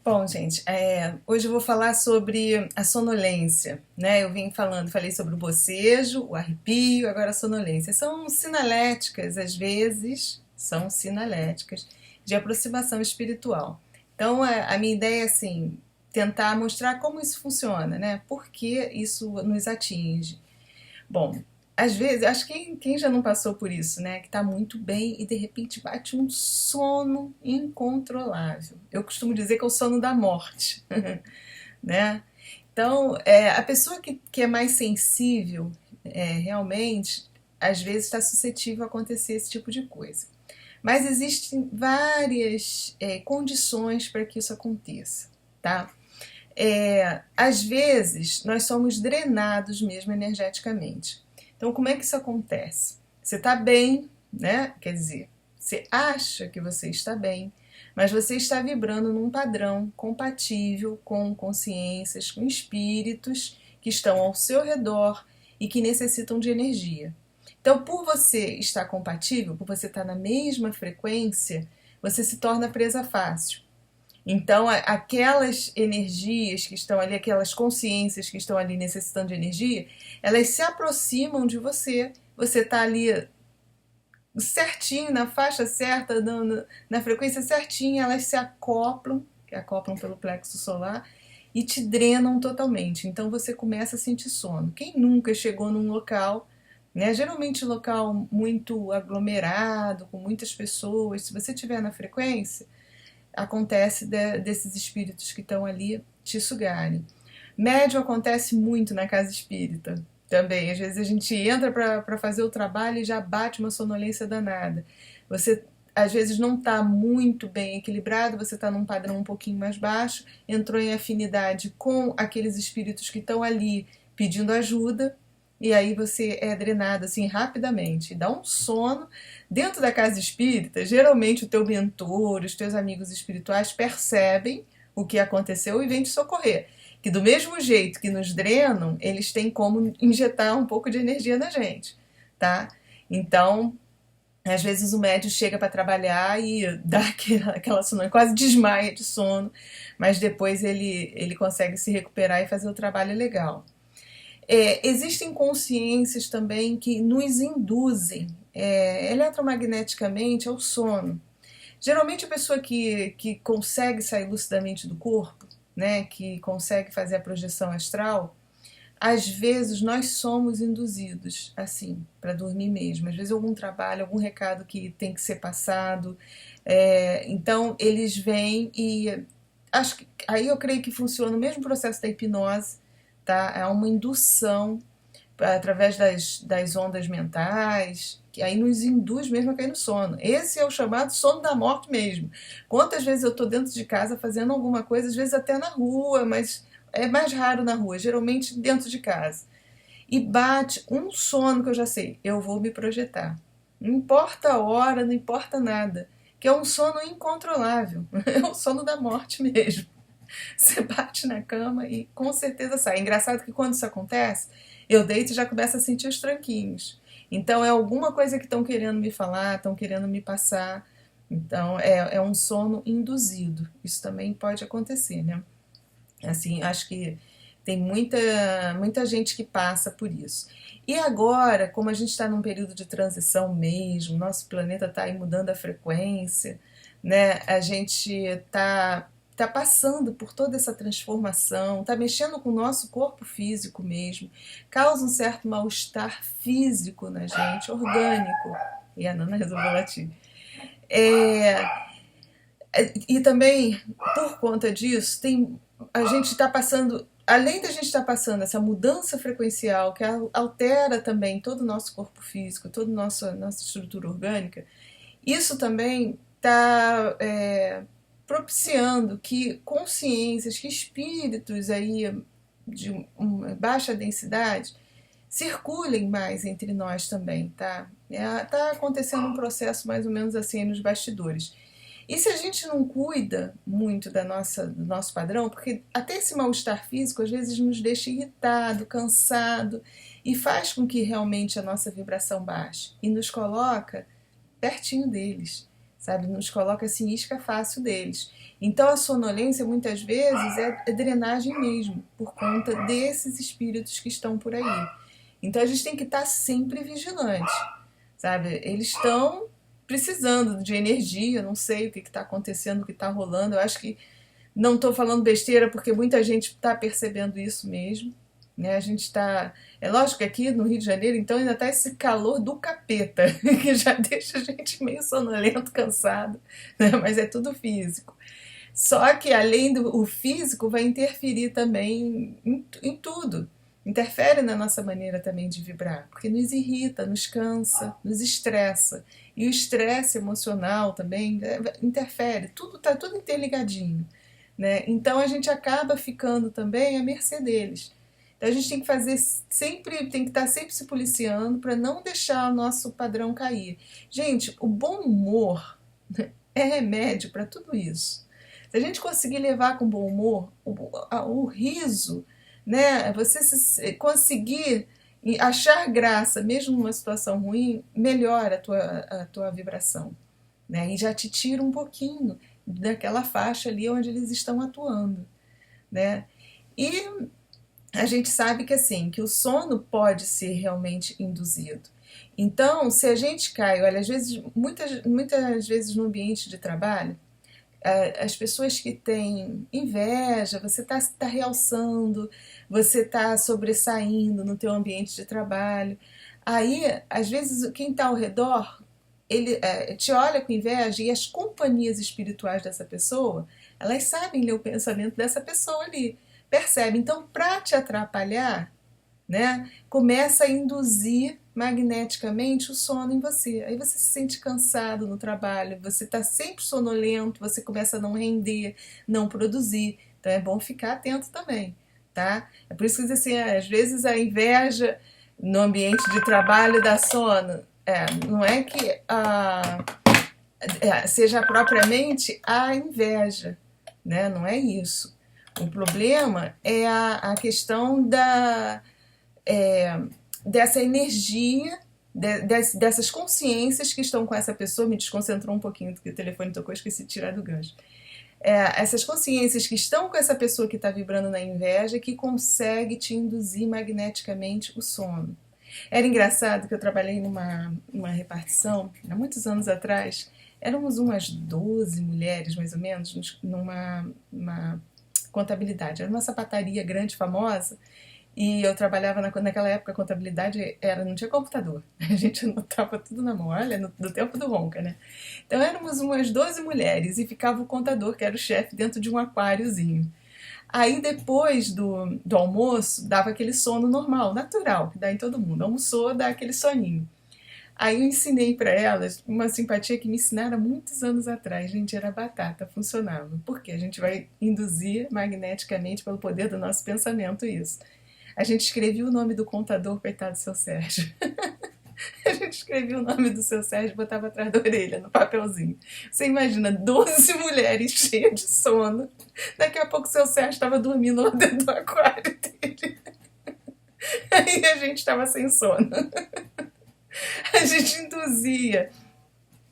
Bom, gente, hoje eu vou falar sobre a sonolência, né? Falei sobre o bocejo, o arrepio, agora a sonolência. São sinaléticas, às vezes, são sinaléticas de aproximação espiritual. Então, a minha ideia é, assim, tentar mostrar como isso funciona, né? Por que isso nos atinge. Bom, às vezes, acho que quem já não passou por isso, né? Que tá muito bem e de repente bate um sono incontrolável. Eu costumo dizer que é o sono da morte, né? Então, a pessoa que é mais sensível, realmente, às vezes está suscetível a acontecer esse tipo de coisa. Mas existem várias condições para que isso aconteça, tá? Às vezes, nós somos drenados mesmo energeticamente. Então, como é que isso acontece? Você está bem, né? Quer dizer, você acha que você está bem, mas você está vibrando num padrão compatível com consciências, com espíritos que estão ao seu redor e que necessitam de energia. Então, por você estar compatível, por você estar na mesma frequência, você se torna presa fácil. Então, aquelas energias que estão ali, aquelas consciências que estão ali necessitando de energia, elas se aproximam de você. Você está ali certinho, na faixa certa, na frequência certinha, elas se acoplam, que acoplam pelo plexo solar, e te drenam totalmente. Então, você começa a sentir sono. Quem nunca chegou num local, né, geralmente local muito aglomerado, com muitas pessoas, se você estiver na frequência, acontece desses espíritos que estão ali te sugarem. Médio acontece muito na casa espírita também. Às vezes a gente entra para fazer o trabalho e já bate uma sonolência danada. Você às vezes não está muito bem equilibrado, você está num padrão um pouquinho mais baixo, entrou em afinidade com aqueles espíritos que estão ali pedindo ajuda, e aí você é drenado assim rapidamente, dá um sono. Dentro da casa espírita, geralmente o teu mentor, os teus amigos espirituais percebem o que aconteceu e vêm te socorrer. Que do mesmo jeito que nos drenam, eles têm como injetar um pouco de energia na gente, tá? Então, às vezes o médium chega para trabalhar e dá aquela sono, quase desmaia de sono, mas depois ele consegue se recuperar e fazer o trabalho legal. Existem consciências também que nos induzem eletromagneticamente ao sono. Geralmente a pessoa que consegue sair lucidamente do corpo, né, que consegue fazer a projeção astral, às vezes nós somos induzidos assim, para dormir mesmo. Às vezes algum trabalho, algum recado que tem que ser passado. Então eles vêm e acho que aí eu creio que funciona o mesmo processo da hipnose, tá? É uma indução através das ondas mentais, que aí nos induz mesmo a cair no sono. Esse é o chamado sono da morte mesmo. Quantas vezes eu estou dentro de casa fazendo alguma coisa, às vezes até na rua, mas é mais raro na rua, geralmente dentro de casa. E bate um sono que eu já sei, eu vou me projetar. Não importa a hora, não importa nada. Que é um sono incontrolável. É o sono da morte mesmo. Você bate na cama e com certeza sai. É engraçado que quando isso acontece, eu deito e já começo a sentir os tranquinhos. Então é alguma coisa que estão querendo me falar, estão querendo me passar. Então é um sono induzido. Isso também pode acontecer, né? Assim, acho que tem muita gente que passa por isso. E agora, como a gente está num período de transição mesmo, nosso planeta está aí mudando a frequência, né? A gente tá passando por toda essa transformação, está mexendo com o nosso corpo físico mesmo, causa um certo mal-estar físico na gente, orgânico. E a Nana resolveu latir. É, e também, por conta disso, a gente está passando, além da gente estar passando essa mudança frequencial que altera também todo o nosso corpo físico, toda a nossa estrutura orgânica, isso também está propiciando que consciências, que espíritos aí de uma baixa densidade circulem mais entre nós também, tá? Tá acontecendo um processo mais ou menos assim nos bastidores. E se a gente não cuida muito do nosso padrão, porque até esse mal-estar físico às vezes nos deixa irritado, cansado e faz com que realmente a nossa vibração baixe e nos coloca pertinho deles. sabe? Nos coloca assim, isca fácil deles. Então a sonolência muitas vezes é drenagem mesmo, por conta desses espíritos que estão por aí. Então a gente tem que estar sempre vigilante, sabe? Eles estão precisando de energia, não sei o que está acontecendo, o que está rolando. Eu acho que não estou falando besteira porque muita gente está percebendo isso mesmo. Né? A gente está. É lógico que aqui no Rio de Janeiro, então, ainda está esse calor do capeta, que já deixa a gente meio sonolento, cansado, né? Mas é tudo físico. Só que além do físico, vai interferir também em tudo. Interfere na nossa maneira também de vibrar, porque nos irrita, nos cansa, nos estressa. E o estresse emocional também interfere, tudo está tudo interligadinho. Né? Então a gente acaba ficando também à mercê deles. Então a gente tem que fazer sempre, tem que estar sempre se policiando para não deixar o nosso padrão cair. Gente, o bom humor é remédio para tudo isso. Se a gente conseguir levar com bom humor, o riso, né? Você conseguir achar graça, mesmo numa situação ruim, melhora a tua vibração. Né? E já te tira um pouquinho daquela faixa ali onde eles estão atuando. Né? E a gente sabe que assim, que o sono pode ser realmente induzido. Então, se a gente cai, olha, às vezes, muitas vezes no ambiente de trabalho, as pessoas que têm inveja, você está realçando, você está sobressaindo no teu ambiente de trabalho. Aí, às vezes, quem está ao redor, ele te olha com inveja e as companhias espirituais dessa pessoa, elas sabem ler o pensamento dessa pessoa ali, percebe. Então, para te atrapalhar, né, começa a induzir magneticamente o sono em você. Aí você se sente cansado no trabalho, você está sempre sonolento, você começa a não render, não produzir. Então é bom ficar atento também, tá? É por isso que assim, às vezes a inveja no ambiente de trabalho dá sono. Não é que seja propriamente a inveja, né? Não é isso. O problema é a questão dessa energia, dessas consciências que estão com essa pessoa. Me desconcentrou um pouquinho, porque o telefone tocou, esqueci de tirar do gancho. Essas consciências que estão com essa pessoa que está vibrando na inveja, que consegue te induzir magneticamente o sono. Era engraçado que eu trabalhei numa repartição, há muitos anos atrás, éramos umas 12 mulheres, mais ou menos, numa contabilidade. Era uma sapataria grande, famosa, e eu trabalhava naquela época, a contabilidade não tinha computador, a gente anotava tudo na mão, olha, do tempo do Ronca, né? Então éramos umas 12 mulheres e ficava o contador, que era o chefe, dentro de um aquáriozinho. Aí depois do almoço, dava aquele sono normal, natural, que dá em todo mundo. Almoçou, dá aquele soninho. Aí eu ensinei para elas uma simpatia que me ensinaram há muitos anos atrás. Gente, era batata, funcionava. Porque a gente vai induzir magneticamente pelo poder do nosso pensamento isso. A gente escrevia o nome do contador, coitado do seu Sérgio. A gente escrevia o nome do seu Sérgio e botava atrás da orelha, no papelzinho. Você imagina, 12 mulheres cheias de sono. Daqui a pouco o seu Sérgio estava dormindo lá dentro do aquário dele. Aí a gente estava sem sono. A gente induzia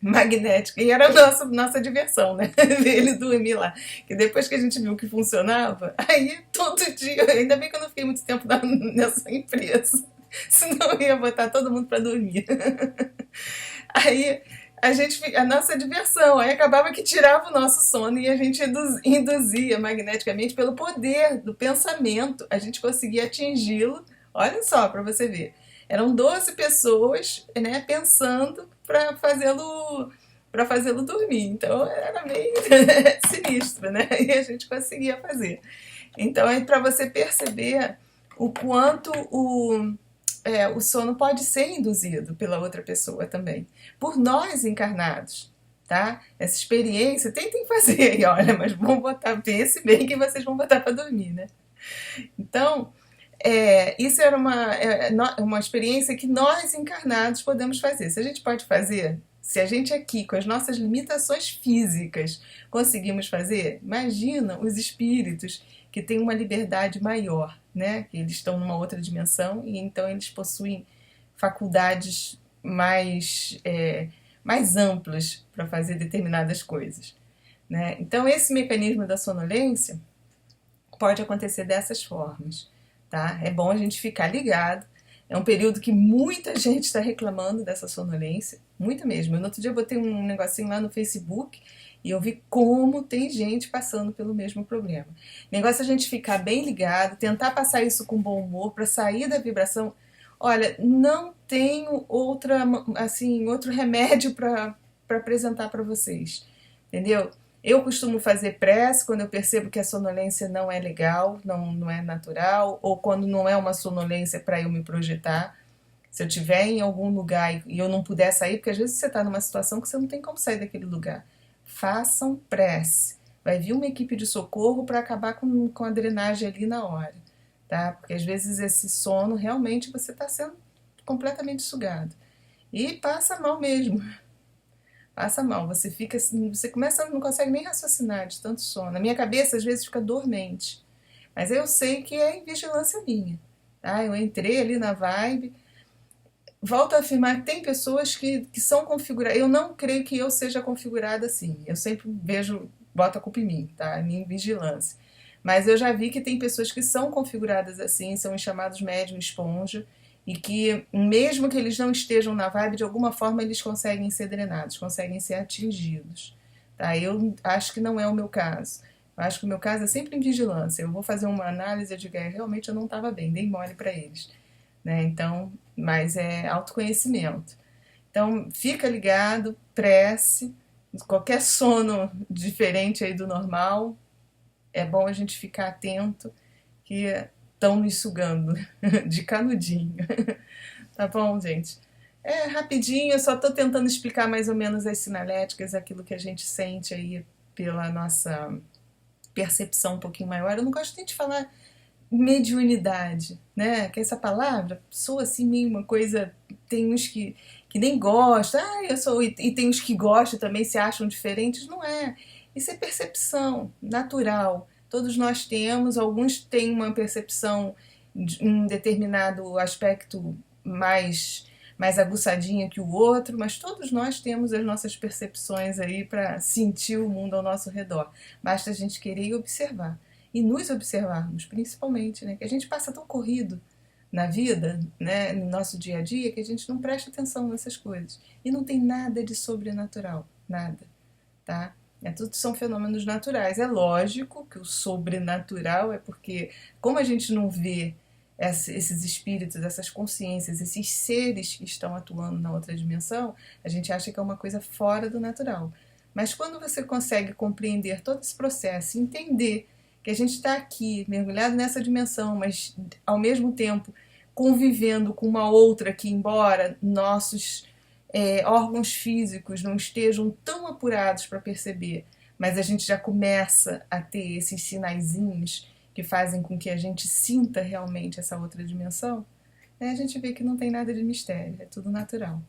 magnética, e era a nossa diversão, né? Ver ele dormir lá. Que depois que a gente viu que funcionava, aí todo dia, ainda bem que eu não fiquei muito tempo nessa empresa, senão eu ia botar todo mundo para dormir. Aí a nossa diversão, aí acabava que tirava o nosso sono e a gente induzia magneticamente pelo poder do pensamento, a gente conseguia atingi-lo. Olha só, para você ver. Eram 12 pessoas, né, pensando para fazê-lo dormir. Então era meio sinistro, né? E a gente conseguia fazer. Então é para você perceber o quanto o sono pode ser induzido pela outra pessoa também, por nós encarnados, tá? Essa experiência, tentem fazer aí, olha, mas vão botar, pense bem que vocês vão botar para dormir, né? Então, isso era uma experiência que nós encarnados podemos fazer. Se a gente pode fazer, se a gente aqui, com as nossas limitações físicas, conseguimos fazer, imagina os espíritos que têm uma liberdade maior, né? Que eles estão numa outra dimensão e então eles possuem faculdades mais mais amplas para fazer determinadas coisas, né? Então, esse mecanismo da sonolência pode acontecer dessas formas, tá? É bom a gente ficar ligado. É um período que muita gente está reclamando dessa sonolência, muita mesmo. No outro dia eu botei um negocinho lá no Facebook e eu vi como tem gente passando pelo mesmo problema. O negócio é a gente ficar bem ligado, tentar passar isso com bom humor para sair da vibração. Olha, não tenho outro remédio para apresentar para vocês, entendeu? Eu costumo fazer prece quando eu percebo que a sonolência não é legal, não é natural, ou quando não é uma sonolência para eu me projetar. Se eu estiver em algum lugar e eu não puder sair, porque às vezes você está numa situação que você não tem como sair daquele lugar. Façam prece. Vai vir uma equipe de socorro para acabar com a drenagem ali na hora, tá? Porque às vezes esse sono realmente você está sendo completamente sugado. E passa mal mesmo. Passa mal, você fica assim, você começa, não consegue nem raciocinar de tanto sono. A minha cabeça às vezes fica dormente, mas eu sei que é em vigilância minha, tá? Eu entrei ali na vibe. Volto a afirmar que tem pessoas que são configuradas. Eu não creio que eu seja configurada assim. Eu sempre vejo, boto a culpa em mim, tá? A minha vigilância. Mas eu já vi que tem pessoas que são configuradas assim, são os chamados médium esponja, e que, mesmo que eles não estejam na vibe, de alguma forma eles conseguem ser drenados, conseguem ser atingidos. Tá? Eu acho que não é o meu caso. Eu acho que o meu caso é sempre em vigilância. Eu vou fazer uma análise e digo, realmente eu não estava bem, dei mole para eles. Né? Então, mas é autoconhecimento. Então, fica ligado, prece, qualquer sono diferente aí do normal, é bom a gente ficar atento que estão nos sugando de canudinho. Tá bom, gente? É rapidinho, eu só estou tentando explicar mais ou menos as sinaléticas, aquilo que a gente sente aí pela nossa percepção um pouquinho maior. Eu não gosto nem de falar mediunidade, né? Que essa palavra soa assim meio uma coisa. Tem uns que nem gostam, eu sou. E tem uns que gostam também, se acham diferentes. Não é. Isso é percepção natural. Todos nós temos, alguns têm uma percepção de um determinado aspecto mais aguçadinha que o outro, mas todos nós temos as nossas percepções aí para sentir o mundo ao nosso redor. Basta a gente querer e observar. E nos observarmos, principalmente, né? Que a gente passa tão corrido na vida, né? No nosso dia a dia, que a gente não presta atenção nessas coisas. E não tem nada de sobrenatural, nada, tá? Tudo são fenômenos naturais. É lógico que o sobrenatural é porque, como a gente não vê esses espíritos, essas consciências, esses seres que estão atuando na outra dimensão, a gente acha que é uma coisa fora do natural. Mas quando você consegue compreender todo esse processo, entender que a gente está aqui, mergulhado nessa dimensão, mas ao mesmo tempo convivendo com uma outra que, embora nossos órgãos físicos não estejam tão apurados para perceber, mas a gente já começa a ter esses sinaizinhos que fazem com que a gente sinta realmente essa outra dimensão, a gente vê que não tem nada de mistério, é tudo natural.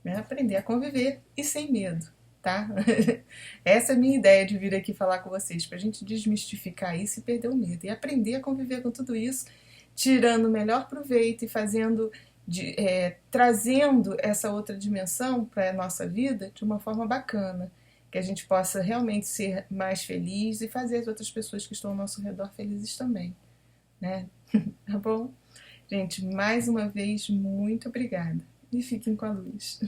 É aprender a conviver e sem medo, tá? Essa é a minha ideia de vir aqui falar com vocês, para a gente desmistificar isso e perder o medo, e aprender a conviver com tudo isso, tirando o melhor proveito e trazendo essa outra dimensão para a nossa vida de uma forma bacana, que a gente possa realmente ser mais feliz e fazer as outras pessoas que estão ao nosso redor felizes também, né? Tá bom? Gente, mais uma vez, muito obrigada. E fiquem com a luz.